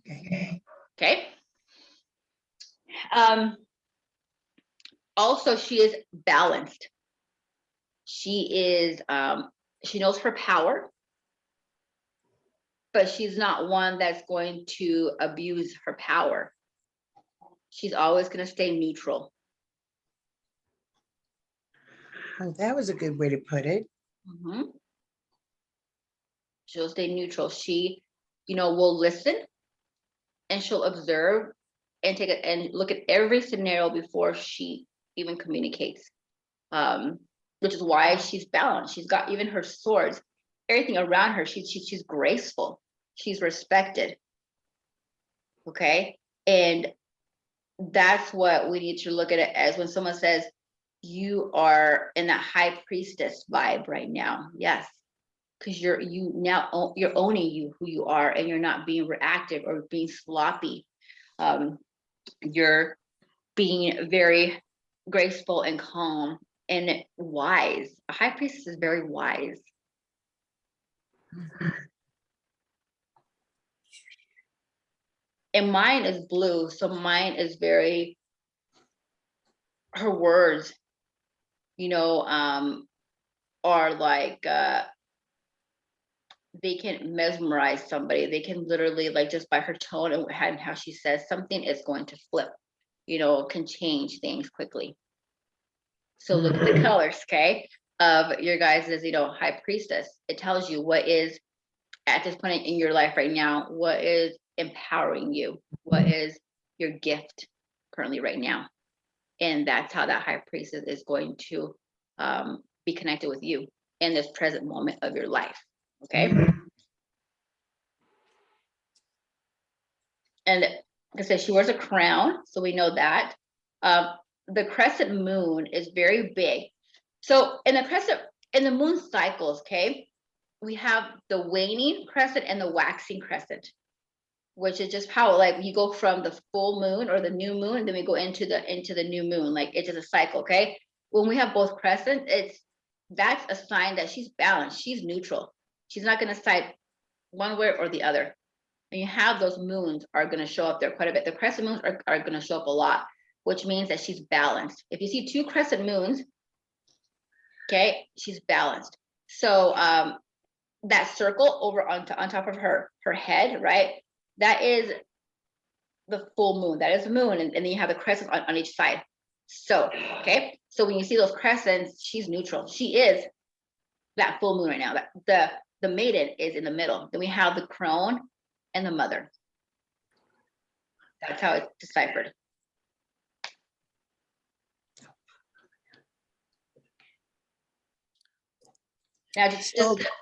Speaker 3: Okay.
Speaker 1: Okay. Also, she is balanced. She knows her power, but she's not one that's going to abuse her power. She's always going to stay neutral.
Speaker 3: Oh, that was a good way to put it.
Speaker 1: Mhm. She'll stay neutral. She, will listen, and she'll observe and take it and look at every scenario before she even communicates. Which is why she's balanced. She's got even her swords, everything around her. She's graceful. She's respected. Okay. And that's what we need to look at it as when someone says you are in that high priestess vibe right now. Yes. Because you're owning who you are, and you're not being reactive or being sloppy. You're being very graceful and calm and wise. A high priestess is very wise. And mine is blue, so mine is very, her words, are like they can mesmerize somebody. They can literally, like, just by her tone and how she says something, is going to flip, can change things quickly. So look at the colors, okay, of your guys' high priestess. It tells you what is at this point in your life right now, what is empowering you, what is your gift currently right now. And that's how that high priestess is going to be connected with you in this present moment of your life. Okay. And like I said, she wears a crown, so we know that. The crescent moon is very big. So in the moon cycles, okay, we have the waning crescent and the waxing crescent, which is just how, like, you go from the full moon or the new moon, and then we go into the new moon. Like, it's just a cycle. Okay. When we have both crescents, that's a sign that she's balanced. She's neutral. She's not going to side one way or the other. And you have those moons are going to show up there quite a bit. The crescent moons are going to show up a lot, which means that she's balanced. If you see two crescent moons, okay, she's balanced. So that circle over on top of her head, right? That is the full moon. That is the moon, and then you have the crescent on each side. So, okay, so when you see those crescents, she's neutral. She is that full moon right now. That the maiden is in the middle. Then we have the crone and the mother. That's how it's deciphered. Now,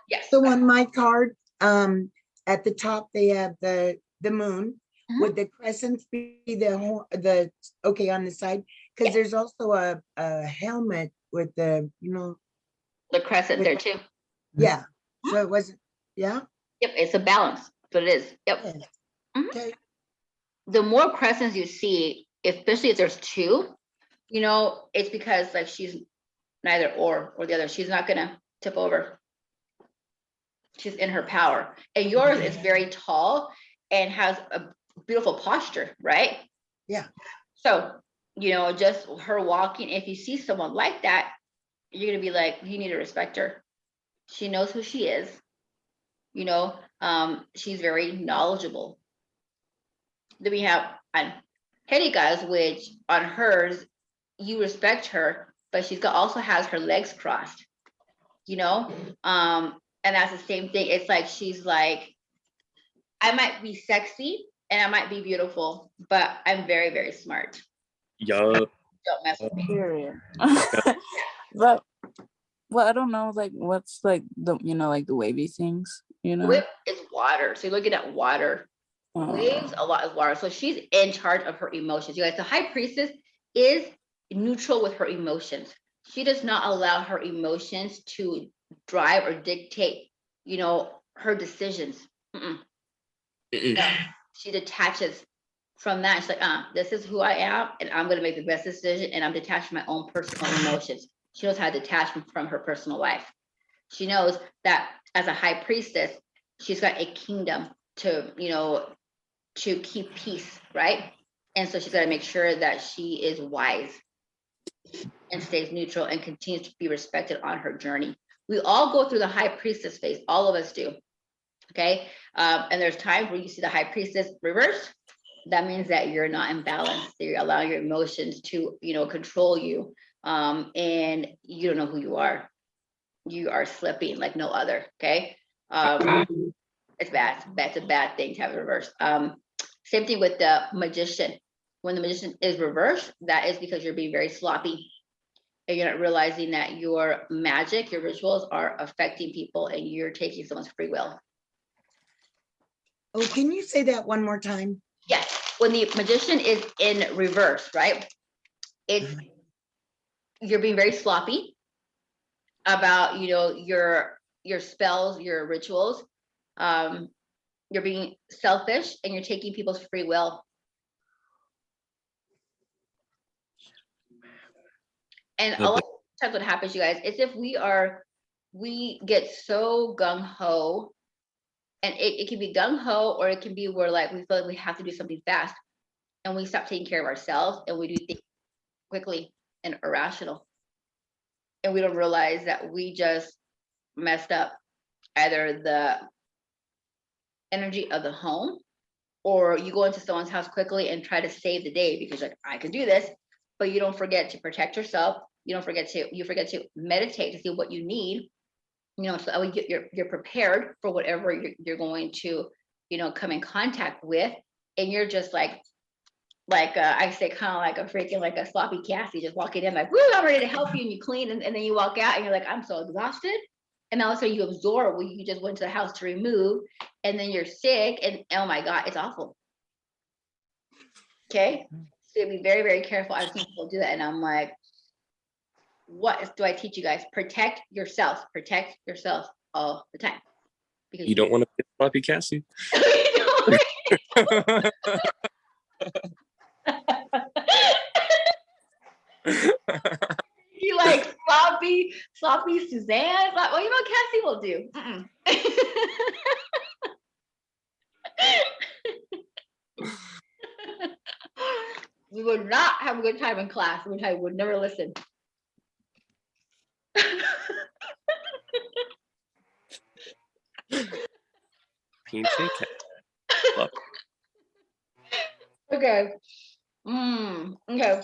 Speaker 1: yes.
Speaker 3: So on my card, at the top, they have the moon.
Speaker 1: Mhm.
Speaker 3: Would the crescents be the okay on the side? Because there's also a helmet with the,
Speaker 1: The crescent there too.
Speaker 3: yeah. So it wasn't, yeah.
Speaker 1: Yep, it's a balance. That's what it is. Yep.
Speaker 3: Yeah.
Speaker 1: Mhm.
Speaker 3: Okay.
Speaker 1: The more crescents you see, especially if there's two, it's because, like, she's neither or the other. She's not gonna tip over. She's in her power. And yours is very tall and has a beautiful posture, right?
Speaker 3: Yeah.
Speaker 1: So, just her walking, if you see someone like that, you're gonna be like, you need to respect her. She knows who she is. She's very knowledgeable. Then we have on Hedika's, which on hers, you respect her, but she's also has her legs crossed, and that's the same thing. It's like, she's like, I might be sexy and I might be beautiful, but I'm very, very smart.
Speaker 4: Yup.
Speaker 1: Don't mess with me.
Speaker 2: Period. But Well, I don't know, like what's like the like the wavy things,
Speaker 1: Whip is water. So you're looking at water. Waves a
Speaker 2: Oh,
Speaker 1: lot of water. So she's in charge of her emotions. You guys, the high priestess is neutral with her emotions. She does not allow her emotions to drive or dictate, her decisions. Mm-mm. No, she detaches from that. She's like, this is who I am, and I'm gonna make the best decision, and I'm detached from my own personal emotions. She knows how to detach from her personal life. She knows that as a high priestess, she's got a kingdom to, to keep peace, right? And so she's got to make sure that she is wise and stays neutral and continues to be respected on her journey. We all go through the high priestess phase. All of us do. Okay. And there's times where you see the high priestess reverse. That means that you're not in balance. That you're allowing your emotions to, control you. And you don't know who you are. You are slipping like no other. Okay. It's bad. That's a bad thing to have it reversed. Same thing with the magician. When the magician is reversed, that is because you're being very sloppy and you're not realizing that your magic, your rituals are affecting people and you're taking someone's free will.
Speaker 3: Oh, can you say that one more time?
Speaker 1: Yes. When the magician is in reverse, right? It's you're being very sloppy about, your spells, your rituals. You're being selfish and you're taking people's free will. And a lot of times what happens, you guys, is if we get so gung-ho, and it can be gung-ho, or it can be where like we feel like we have to do something fast and we stop taking care of ourselves and we do things quickly and irrational. And we don't realize that we just messed up either the energy of the home, or you go into someone's house quickly and try to save the day because like I can do this, but you don't forget to protect yourself. You forget to meditate to see what you need, so you're prepared for whatever you're going to, come in contact with. And you're just like I say, kind of like a freaking like a sloppy Cassie, just walking in like, woo, I'm ready to help you, and you clean, and then you walk out and you're like, I'm so exhausted. And also you absorb what you just went to the house to remove, and then you're sick, and oh my God, it's awful. Okay, so be very, very careful. I've seen people do that, and I'm like, what do I teach you guys? Protect yourself all the time. Because
Speaker 4: You don't want to be sloppy Cassie.
Speaker 1: You like sloppy Suzanne? Like, well, Cassie will do. We would not have a good time in class, which I would never listen.
Speaker 4: PJ Cat.
Speaker 1: Okay. Okay.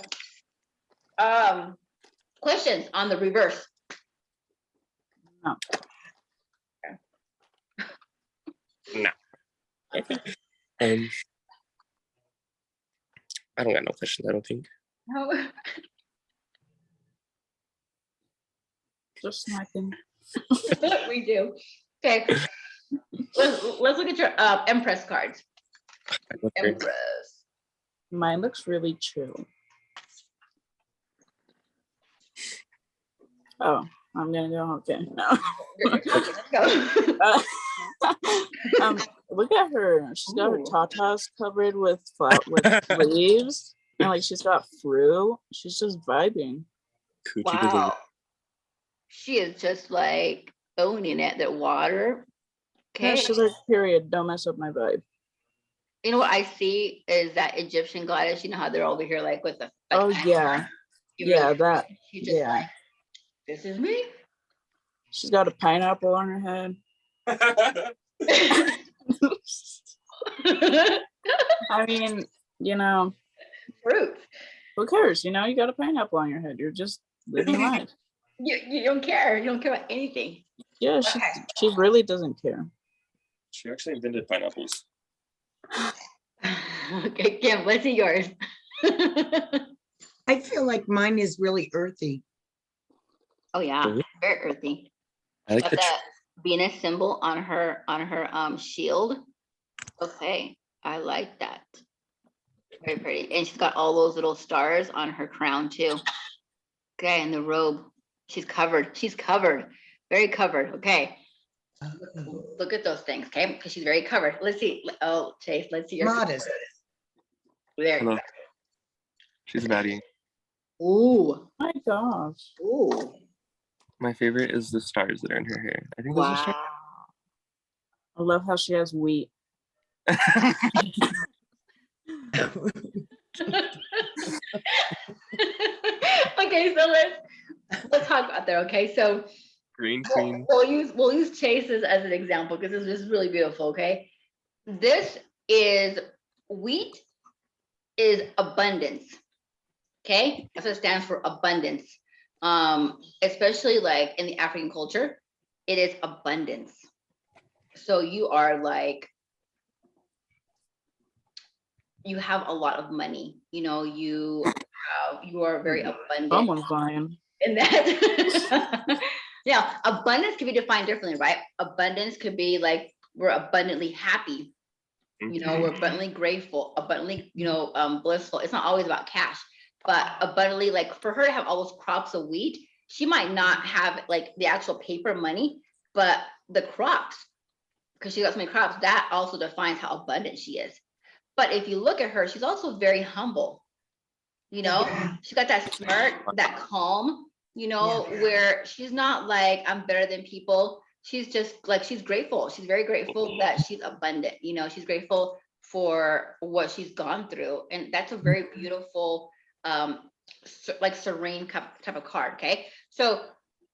Speaker 1: Questions on the reverse?
Speaker 2: no.
Speaker 4: No. Okay. I don't got no questions, I don't think.
Speaker 1: No.
Speaker 2: Just snacking.
Speaker 1: We do. Okay. Let's look at your Empress cards. Empress.
Speaker 2: Mine looks really chill. Oh, I'm gonna go. Okay, no.
Speaker 1: Let's go.
Speaker 2: Look at her. She's got her
Speaker 1: Ooh.
Speaker 2: tatas covered with leaves, and like she's got fruit. She's just vibing.
Speaker 4: Coochie to the
Speaker 1: Wow. She is just like owning it. That water.
Speaker 2: Yeah,
Speaker 1: Okay.
Speaker 2: she's like, period. Don't mess up my vibe.
Speaker 1: You know what I see is that Egyptian goddess. You know how they're over here like with the. Like,
Speaker 2: Oh yeah, yeah, that.
Speaker 1: She's just
Speaker 2: Yeah,
Speaker 1: like, this is me.
Speaker 2: she's got a pineapple on her head. I mean,
Speaker 1: Fruit.
Speaker 2: who cares? You got a pineapple on your head. You're just living life.
Speaker 1: You don't care. You don't care about anything.
Speaker 2: Yeah, she really doesn't care.
Speaker 4: She actually invented pineapples.
Speaker 1: Okay, Kim, what's yours?
Speaker 3: I feel like mine is really earthy.
Speaker 1: Oh yeah,
Speaker 4: Earth.
Speaker 1: very earthy.
Speaker 4: I like
Speaker 1: Got
Speaker 4: the
Speaker 1: that Venus symbol on her shield. Okay, I like that. Very pretty. And she's got all those little stars on her crown too. Okay, and the robe. She's covered. She's covered. Very covered. Okay. Look at those things, okay? Because she's very covered. Let's see. Oh, Chase, let's see your
Speaker 3: Modest.
Speaker 1: there.
Speaker 4: Hello. She's a baddie.
Speaker 1: Ooh.
Speaker 2: My gosh.
Speaker 1: Ooh.
Speaker 4: My favorite is the stars that are in her hair. I think those are stars.
Speaker 1: Wow.
Speaker 2: I love how she has wheat.
Speaker 1: Okay, so let's talk about that. Okay, so
Speaker 4: Green queen.
Speaker 1: we'll use Chase's as an example because this is really beautiful. Okay, this is wheat is abundance. Okay, that's what it stands for, abundance. Especially like in the African culture, it is abundance. So you are like, you have a lot of money, you know, you are very abundant.
Speaker 2: Someone's lying.
Speaker 1: And that yeah, abundance can be defined differently, right? Abundance could be like we're abundantly happy, you know, we're abundantly grateful, abundantly, you know, blissful. It's not always about cash, but abundantly, like for her to have all those crops of wheat, she might not have like the actual paper money, but the crops, because she got so many crops, that also defines how abundant she is. But if you look at her, she's also very humble. You know, she got that smart, that calm, you know, where she's not like, I'm better than people. She's just like, she's grateful. She's very grateful that she's abundant. You know, she's grateful for what she's gone through. And that's a very beautiful, like serene type of card. Okay. So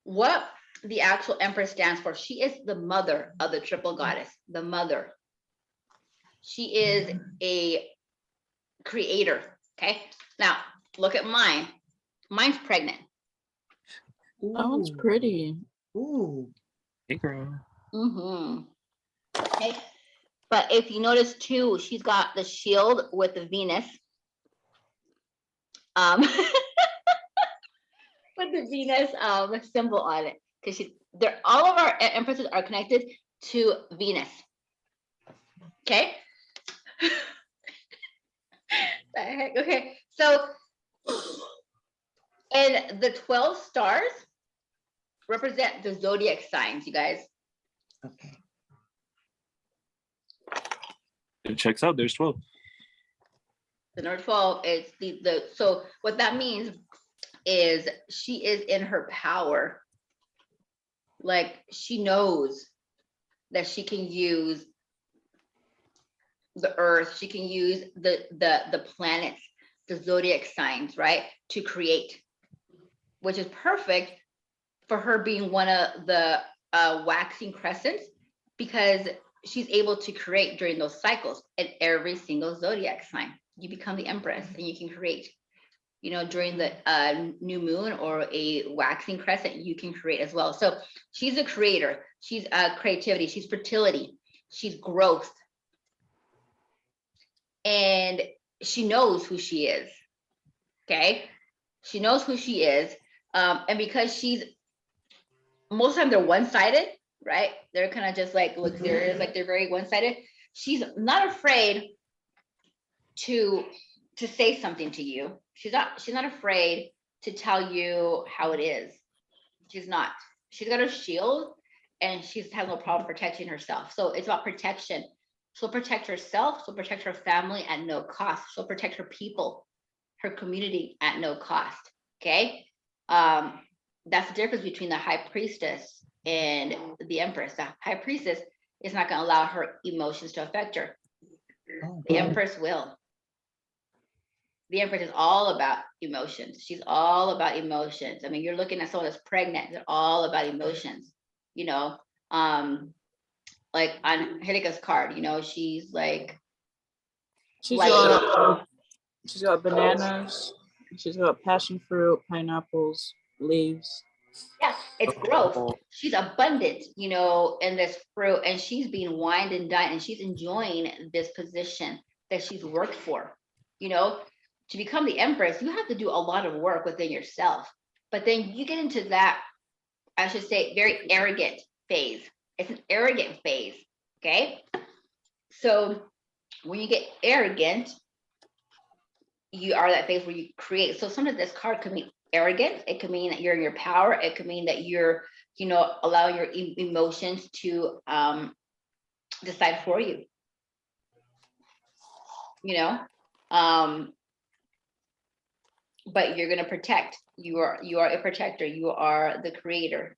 Speaker 1: what the actual Empress stands for, she is the mother of the triple goddess, the mother. She is a creator. Okay. Now look at mine. Mine's pregnant.
Speaker 2: That one's pretty.
Speaker 3: Ooh.
Speaker 4: Hey girl.
Speaker 1: Mm-hmm. Okay. But if you notice too, she's got the shield with the Venus. With the Venus symbol on it. Because all of our empresses are connected to Venus. Okay. The heck? Okay. So, and the 12 stars represent the zodiac signs, you guys.
Speaker 3: Okay.
Speaker 4: It checks out. There's 12.
Speaker 1: The number 12 is the so what that means is she is in her power. Like she knows that she can use the earth, she can use the planets, the zodiac signs, right, to create, which is perfect for her being one of the waxing crescents, because she's able to create during those cycles in every single zodiac sign. You become the Empress and you can create, you know, during the new moon or a waxing crescent, you can create as well. So she's a creator, she's creativity, she's fertility, she's growth, and she knows who she is. Okay, she knows who she is, and because she's, most of the time they're one-sided, right? They're kind of just like luxurious, like they're very one-sided. She's not afraid to say something to you. She's not afraid to tell you how it is. She's not. She's got a shield and she's had no problem protecting herself. So it's about protection. She'll protect herself, she'll protect her family at no cost. She'll protect her people, her community at no cost. Okay. That's the difference between the high priestess and the Empress. The high priestess is not going to allow her emotions to affect her. The Empress will. The Empress is all about emotions. She's all about emotions. I mean, you're looking at someone that's pregnant, they're all about emotions, you know. Like on Hideka's card, you know, she's like,
Speaker 2: She's got bananas. She's got passion fruit, pineapples, leaves.
Speaker 1: yeah, it's growth. She's abundant, you know, in this fruit, and she's being wined and dined, and she's enjoying this position that she's worked for. You know, to become the Empress, you have to do a lot of work within yourself. But then you get into that I should say, very arrogant phase. It's an arrogant phase. Okay. So when you get arrogant, you are that phase where you create. So sometimes this card could mean arrogance. It could mean that you're in your power. It could mean that you're, allowing your emotions to decide for you. But you're gonna protect. You are a protector. You are the creator,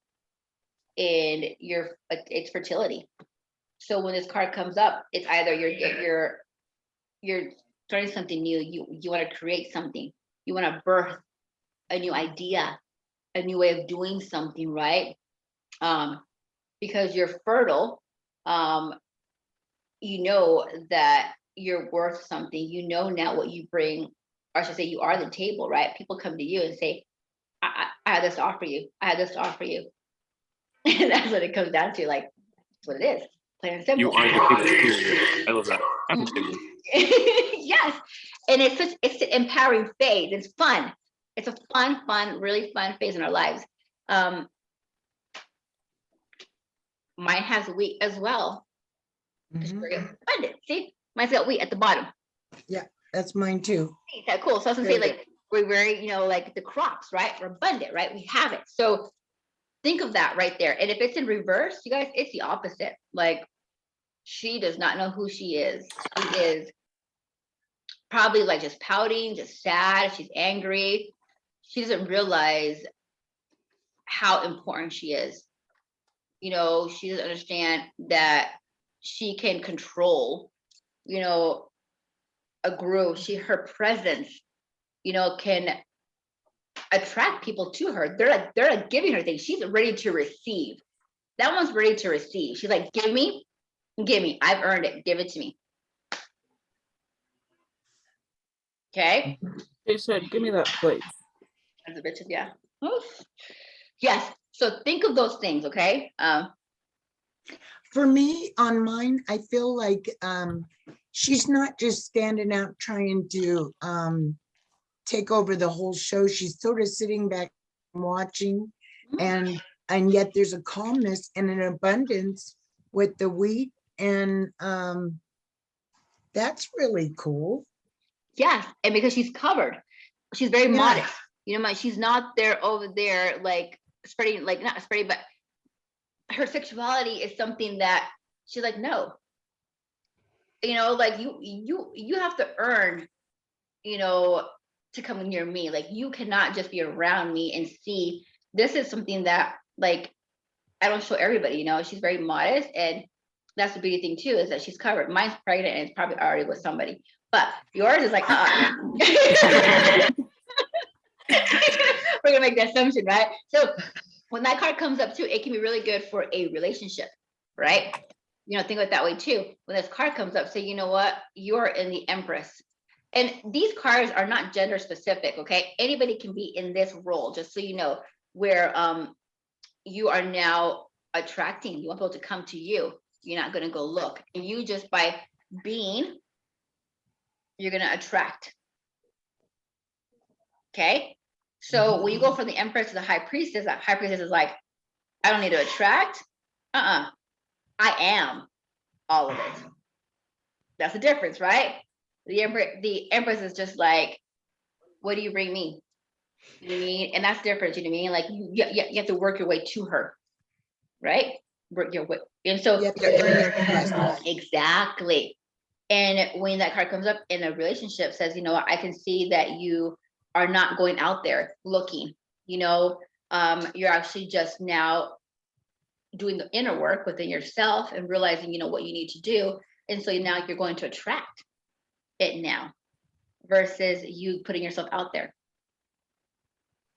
Speaker 1: and it's fertility. So when this card comes up, it's either you're starting something new. You want to create something. You want to birth a new idea, a new way of doing something, right? Because you're fertile, you know that you're worth something. You know now what you bring, or I should say, you are the table, right? People come to you and say, I have this to offer you. I have this to offer you. And that's what it comes down to. Like, that's what it is. Plain and simple.
Speaker 4: You are the table. Period. I love that. I'm just kidding.
Speaker 1: Yes. And it's an empowering phase. It's fun. It's a fun, really fun phase in our lives. Mine has wheat as well. Abundant. See, mine's got wheat at the bottom.
Speaker 3: Yeah, that's mine too.
Speaker 1: Is that cool? So I was gonna say, like, we're very, like the crops, right? We're abundant, right? We have it. So think of that right there. And if it's in reverse, you guys, it's the opposite. Like, she does not know who she is. She is probably like just pouting, just sad. She's angry. She doesn't realize how important she is. She doesn't understand that she can control, a group. Her presence, can attract people to her. They're like giving her things. She's ready to receive. That one's ready to receive. She's like, give me. I've earned it. Give it to me. Okay.
Speaker 2: They said, give me that plate.
Speaker 1: As a bitch, yeah. Oof. Yes. So think of those things, okay?
Speaker 3: For me, on mine, I feel like she's not just standing out trying to take over the whole show. She's sort of sitting back and watching, and yet there's a calmness and an abundance with the wheat, and that's really cool.
Speaker 1: Yes, and because she's covered, she's very modest. She's not there over there like spreading, like not spreading, but her sexuality is something that she's like, no. Like you have to earn, to come near me. Like, you cannot just be around me and see. This is something that, like, I don't show everybody. She's very modest, and that's the beauty thing too, is that she's covered. Mine's pregnant and it's probably already with somebody, but yours is like, we're gonna make the assumption, right? So when that card comes up too, it can be really good for a relationship, right? Think of it that way too. When this card comes up, say, you know what, you're in the Empress. And these cards are not gender specific, okay? Anybody can be in this role, just so you know, where you are now attracting. You want people to come to you. You're not going to go look. And you, just by being, you're going to attract. Okay? So when you go from the Empress to the High Priestess, that High Priestess is like, I don't need to attract. I am all of it. That's the difference, right? The Empress is just like, what do you bring me? You know what I mean? And that's different. You know what I mean? Like, you have to work your way to her, right? Work your way. And so exactly. And when that card comes up in a relationship, says, I can see that you are not going out there looking. You're actually just now doing the inner work within yourself and realizing, what you need to do. And so now you're going to attract it now, versus you putting yourself out there.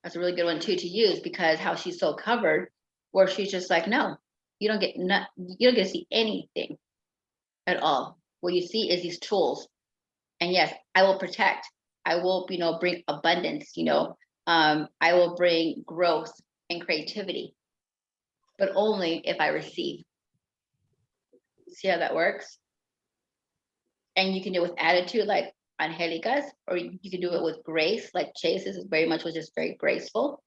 Speaker 1: That's a really good one too to use, because how she's so covered, where she's just like, no, you don't get to see anything at all. What you see is these tools. And yes, I will protect. I will, bring abundance. I will bring growth and creativity, but only if I receive. See how that works? And you can do it with attitude, like Angelicas, or you can do it with grace, like Chase is very much was just very graceful,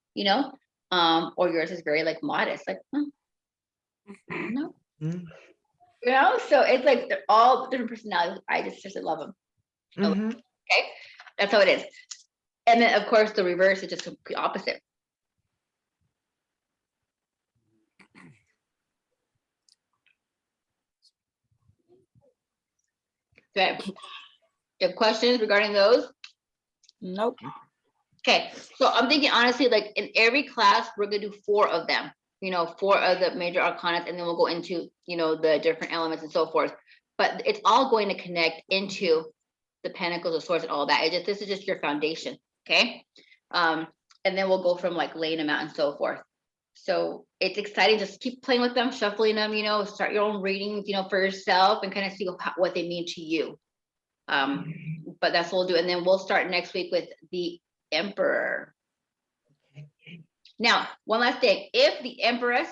Speaker 1: or yours is very like modest, like, no,
Speaker 3: Mm,
Speaker 1: you know, so it's like they're all different personalities. I just love them.
Speaker 3: mhm.
Speaker 1: Okay, that's how it is. And then of course the reverse is just the opposite. Okay, you have questions regarding those?
Speaker 2: Nope.
Speaker 1: Okay, so I'm thinking honestly, like in every class, we're gonna do 4 of them, you know, 4 of the major arcanas, and then we'll go into, you know, the different elements and so forth. But it's all going to connect into the pentacles, the swords, and all that. This is just your foundation, okay? And then we'll go from like laying them out and so forth. So it's exciting. Just keep playing with them, shuffling them, you know, start your own readings, you know, for yourself and kind of see what they mean to you. But that's what we'll do. And then we'll start next week with the Emperor. Now, one last thing. If the Empress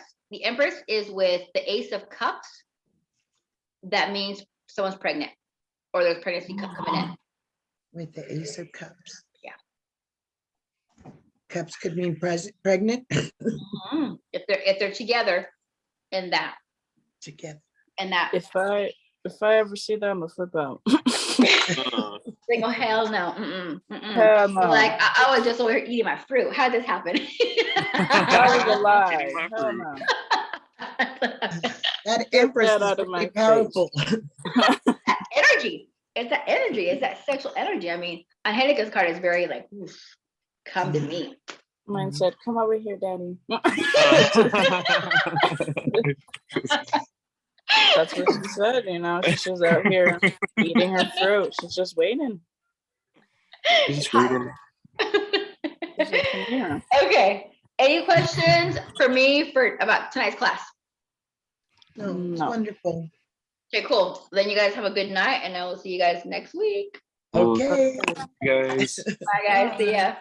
Speaker 1: is with the Ace of Cups, that means someone's pregnant or there's pregnancy coming in.
Speaker 3: With the Ace of Cups.
Speaker 1: Yeah.
Speaker 3: Cups could mean pregnant
Speaker 1: If they're together in that.
Speaker 3: together.
Speaker 1: And that
Speaker 2: If I ever see that, I'm gonna flip out.
Speaker 1: they go, hell no.
Speaker 2: Hell no.
Speaker 1: Like I was just over here eating my fruit. How did this happen?
Speaker 2: That was a lie. Hell no.
Speaker 3: That Empress
Speaker 2: that
Speaker 3: is
Speaker 2: out of my
Speaker 3: pretty powerful.
Speaker 1: Energy. It's that energy. It's that sexual energy. I mean, Angelica's card is very like, oof, come to me.
Speaker 2: Mine said, "Come over here, daddy." That's what she said, you know. She's just out here eating her fruit. She's just waiting.
Speaker 4: Just reading.
Speaker 2: She's like, "Come here."
Speaker 1: Okay. Any questions for me about tonight's class?
Speaker 3: No, it's
Speaker 2: No.
Speaker 3: wonderful.
Speaker 1: Okay, cool. Then you guys have a good night, and I will see you guys next week.
Speaker 3: Okay.
Speaker 4: Guys.
Speaker 1: Bye, guys. See ya.